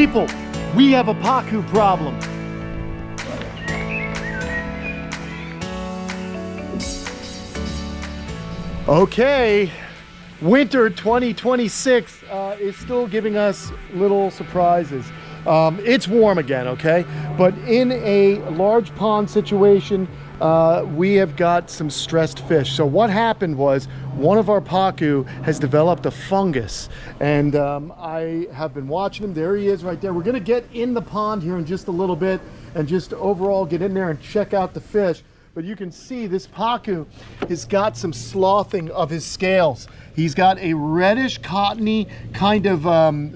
People, we have a Pacu problem. Okay, winter 2026 is still giving us little surprises. It's warm again, okay? But in a large pond situation, we have got some stressed fish. So what happened was one of our Pacu has developed a fungus, and I have been watching him. There he is right there. We're gonna get in the pond here in just a little bit and just overall get in there and check out the fish. But you can see this Pacu has got some sloughing of his scales. He's got a reddish cottony kind of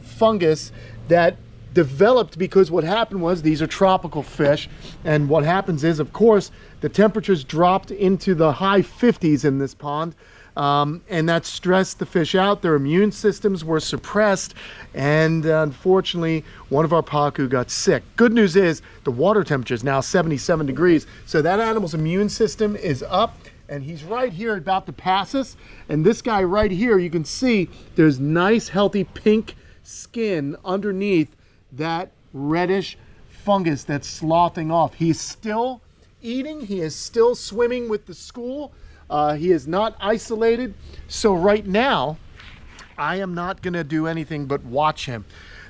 fungus that developed because what happened was these are tropical fish, and what happens is, of course, the temperatures dropped into the high 50s in this pond, and that stressed the fish out. Their immune systems were suppressed, and unfortunately one of our Pacu got sick. Good news is the water temperature is now 77 degrees, so that animal's immune system is up, and he's right here about to pass us. And this guy right here, you can see there's nice healthy pink skin underneath that reddish fungus that's sloughing off. He's still eating, he is still swimming with the school. He is not isolated. So right now, I am not gonna do anything but watch him.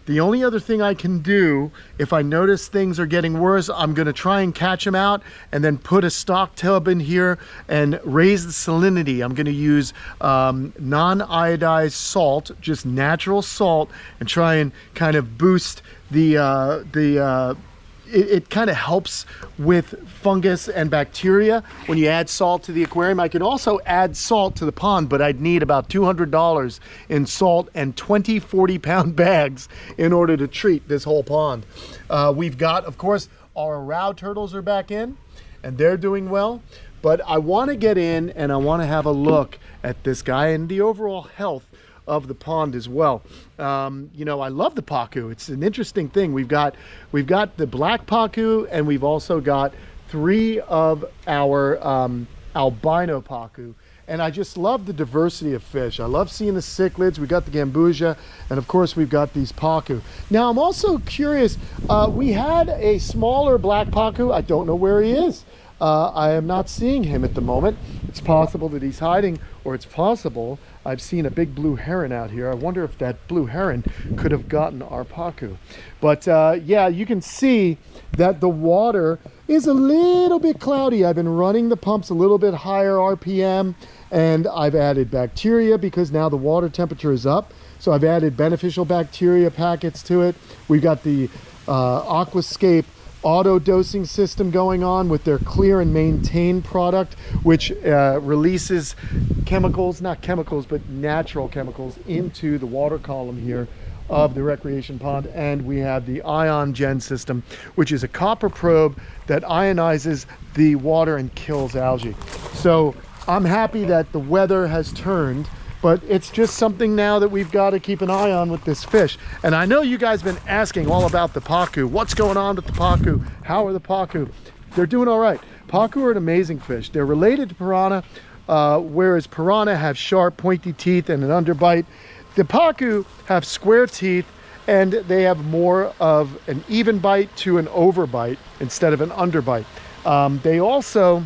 The only other thing I can do, if I notice things are getting worse, I'm gonna try and catch him out and then put a stock tub in here and raise the salinity. I'm gonna use non-iodized salt, just natural salt, and try and kind of boost it kind of helps with fungus and bacteria when you add salt to the aquarium. I can also add salt to the pond, but I'd need about $200 in salt and 20 40-pound bags in order to treat this whole pond. We've got, of course, our row turtles are back in, and they're doing well. But I want to get in and I want to have a look at this guy and the overall health of the pond as well. You know, I love the Pacu. It's an interesting thing. We've got the black Pacu, and we've also got 3 of our albino Pacu. And I just love the diversity of fish. I love seeing the cichlids. We got the gambusia, and of course we've got these Pacu. Now I'm also curious, we had a smaller black Pacu. I don't know where he is. I am not seeing him at the moment. It's possible that he's hiding, or it's possible I've seen a big blue heron out here. I wonder if that blue heron could have gotten our Pacu. But yeah, you can see that the water is a little bit cloudy. I've been running the pumps a little bit higher RPM, and I've added bacteria because now the water temperature is up. So I've added beneficial bacteria packets to it. We've got the Aquascape auto dosing system going on with their Clear and Maintain product, which releases chemicals, not chemicals, but natural chemicals into the water column here of the recreation pond. And we have the Ion Gen system, which is a copper probe that ionizes the water and kills algae. So I'm happy that the weather has turned, but it's just something now that we've got to keep an eye on with this fish. And I know you guys have been asking all about the Pacu. What's going on with the Pacu? How are the Pacu? They're doing all right. Pacu are an amazing fish. They're related to piranha, whereas piranha have sharp, pointy teeth and an underbite. The Pacu have square teeth, and they have more of an even bite to an overbite instead of an underbite. They also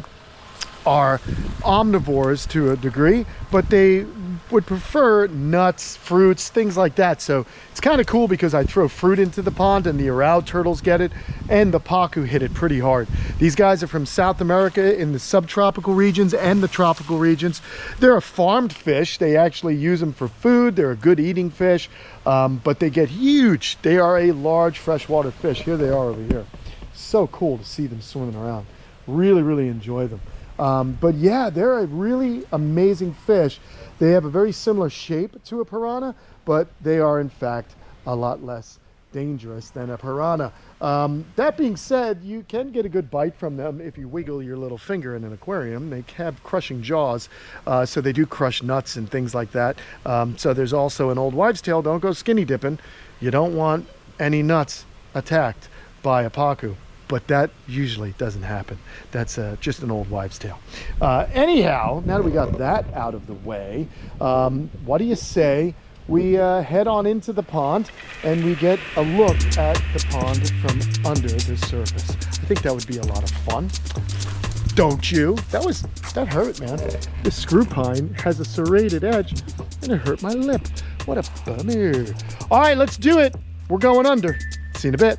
are omnivores to a degree, but they would prefer nuts, fruits, things like that. So it's kind of cool because I throw fruit into the pond and the around turtles get it, and the Pacu hit it pretty hard. These guys are from South America in the subtropical regions and the tropical regions. They're a farmed fish. They actually use them for food. They're a good eating fish, but they get huge. They are a large freshwater fish. Here they are over here. So cool to see them swimming around. Really, really enjoy them. But yeah, they're a really amazing fish. They have a very similar shape to a piranha, but they are in fact a lot less dangerous than a piranha. That being said, you can get a good bite from them if you wiggle your little finger in an aquarium. They have crushing jaws, so they do crush nuts and things like that. So there's also an old wives' tale, don't go skinny dipping. You don't want any nuts attacked by a Pacu. But that usually doesn't happen. That's just an old wives' tale. Anyhow, now that we got that out of the way, what do you say we head on into the pond and we get a look at the pond from under the surface. I think that would be a lot of fun. Don't you? That hurt, man. This screw pine has a serrated edge and it hurt my lip. What a bummer. All right, let's do it. We're going under. See you in a bit.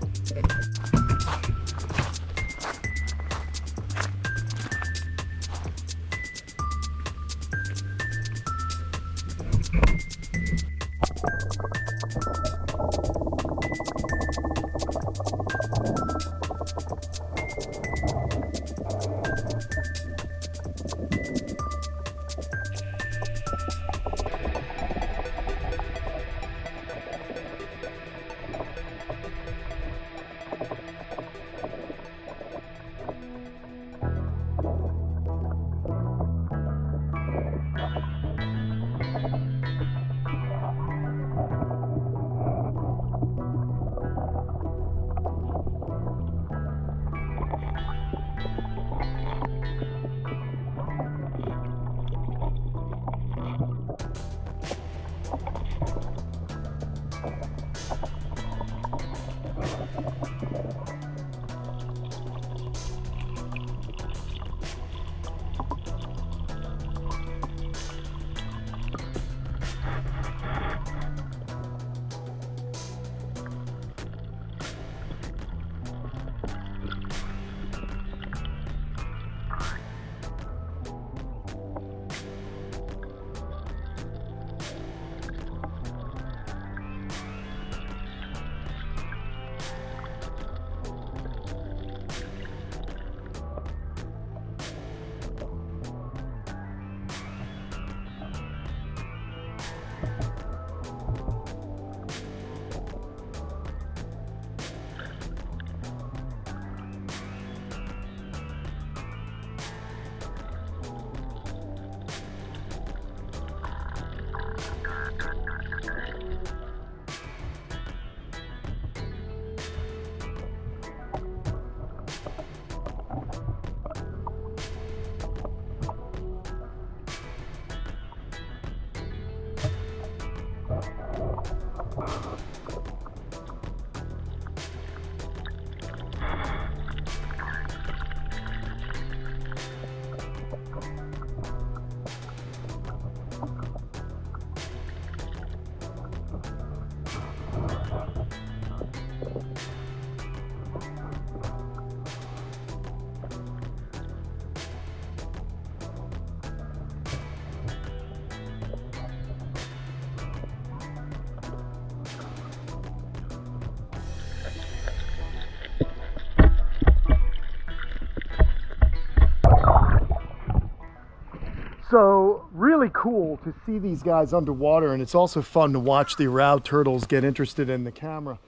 So really cool to see these guys underwater, and it's also fun to watch the aroused turtles get interested in the camera.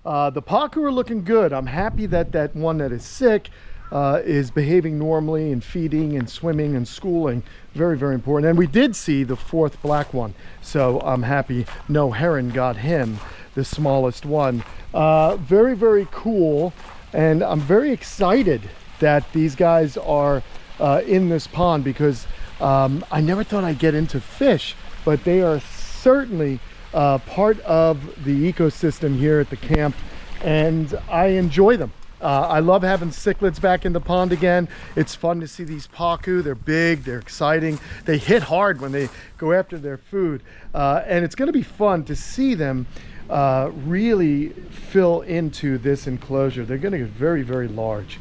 The Pacu are looking good. I'm happy that that one that is sick is behaving normally and feeding and swimming and schooling. Very, very important. And we did see the fourth black one, so I'm happy no heron got him, the smallest one. Very, very cool, and I'm very excited that these guys are in this pond, because I never thought I'd get into fish, but they are certainly part of the ecosystem here at the camp, and I enjoy them. I love having cichlids back in the pond again. It's fun to see these Pacu. They're big, they're exciting, they hit hard when they go after their food, and it's going to be fun to see them really fill into this enclosure. They're going to get very, very large,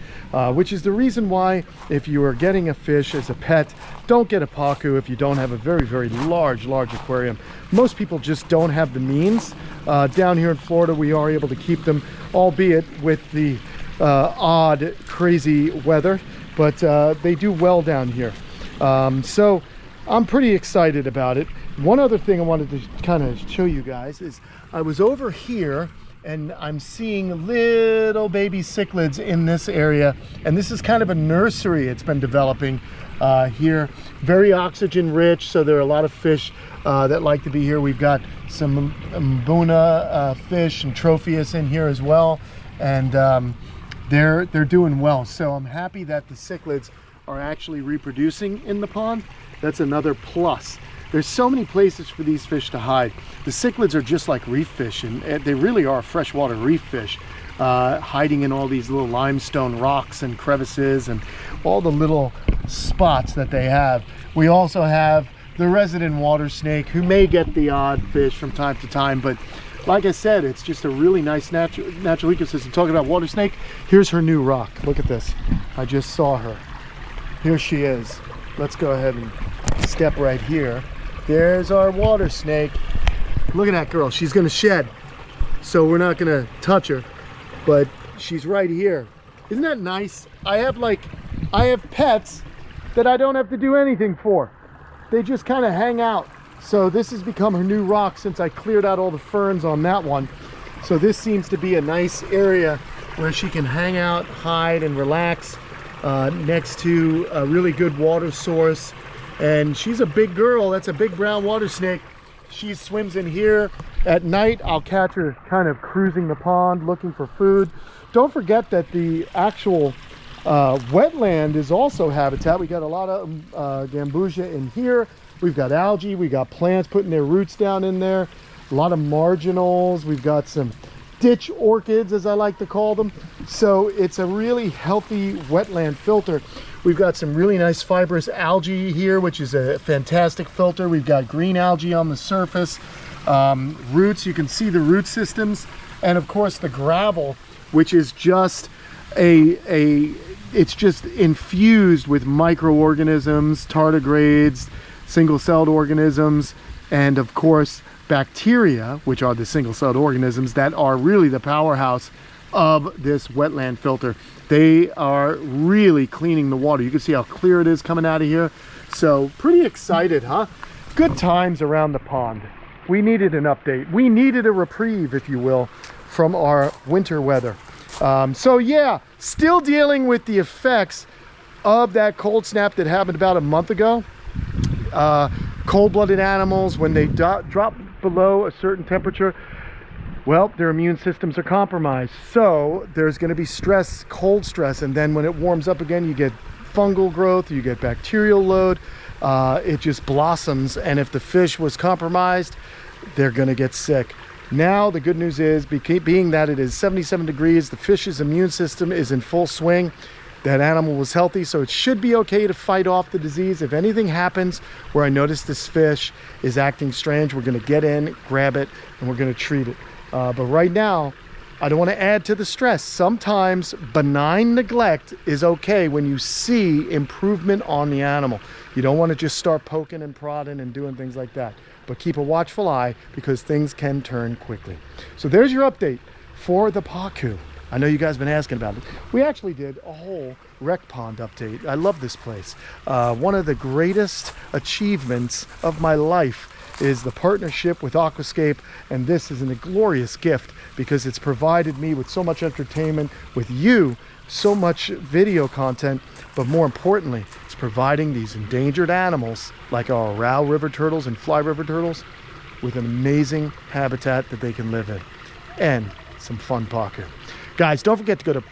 which is the reason why, if you are getting a fish as a pet, don't get a Pacu if you don't have a very, very large aquarium. Most people just don't have the means. Down here in Florida, we are able to keep them, albeit with the odd, crazy weather, but they do well down here. So I'm pretty excited about it. One other thing I wanted to kind of show you guys is I was over here and I'm seeing little baby cichlids in this area, and this is kind of a nursery it's been developing here. Very oxygen rich, so there are a lot of fish that like to be here. We've got some Mbuna fish and Tropheus in here as well, and they're doing well. So I'm happy that the cichlids are actually reproducing in the pond. That's another plus. There's so many places for these fish to hide. The cichlids are just like reef fish, and they really are freshwater reef fish, hiding in all these little limestone rocks and crevices and all the little spots that they have. We also have the resident water snake, who may get the odd fish from time to time, but like I said, it's just a really nice natural ecosystem. Talking about water snake, here's her new rock. Look at this. I just saw her. Here she is. Let's go ahead and step right here. There's our water snake. Look at that girl. She's gonna shed, so we're not gonna touch her, but she's right here. Isn't that nice? I have pets that I don't have to do anything for. They just kind of hang out. So this has become her new rock since I cleared out all the ferns on that one. So this seems to be a nice area where she can hang out, hide, and relax next to a really good water source. And she's a big girl. That's a big brown water snake. She swims in here at night. I'll catch her kind of cruising the pond looking for food. Don't forget that the actual wetland is also habitat. We got a lot of gambusia in here. We've got algae, we got plants putting their roots down in there, a lot of marginals. We've got some ditch orchids, as I like to call them. So it's a really healthy wetland filter. We've got some really nice fibrous algae here, which is a fantastic filter. We've got green algae on the surface, roots, you can see the root systems, and of course the gravel, which is just it's just infused with microorganisms, tardigrades, single-celled organisms, and of course bacteria, which are the single-celled organisms that are really the powerhouse of this wetland filter. They are really cleaning the water. You can see how clear it is coming out of here. So pretty excited, huh? Good times around the pond. We needed an update. We needed a reprieve, if you will, from our winter weather. So yeah, still dealing with the effects of that cold snap that happened about a month ago. Cold-blooded animals, when they drop below a certain temperature, well, their immune systems are compromised. So there's going to be stress, cold stress, and then when it warms up again, you get fungal growth, you get bacterial load. It just blossoms, and if the fish was compromised, they're going to get sick. Now the good news is, being that it is 77 degrees, the fish's immune system is in full swing. That animal was healthy, so it should be okay to fight off the disease. If anything happens where I notice this fish is acting strange, we're going to get in, grab it, and we're going to treat it. But right now, I don't want to add to the stress. Sometimes benign neglect is okay when you see improvement on the animal. You don't want to just start poking and prodding and doing things like that. But keep a watchful eye, because things can turn quickly. So there's your update for the Pacu. I know you guys have been asking about it. We actually did a whole rec pond update. I love this place. One of the greatest achievements of my life is the partnership with Aquascape, and this is a glorious gift because it's provided me with so much entertainment, with you so much video content, but more importantly, it's providing these endangered animals like our Row River turtles and Fly River turtles with an amazing habitat that they can live in, and some fun Pacu. Guys, don't forget to go to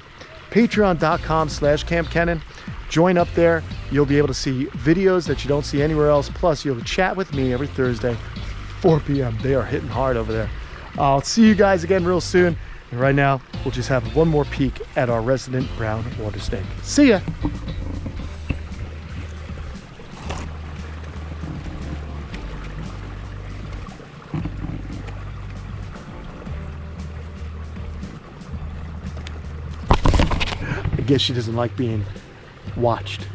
patreon.com/Kamp Kenan. Join up there. You'll be able to see videos that you don't see anywhere else. Plus, you'll chat with me every Thursday, 4 p.m. They are hitting hard over there. I'll see you guys again real soon. And right now, we'll just have one more peek at our resident brown water snake. See ya. I guess she doesn't like being watched.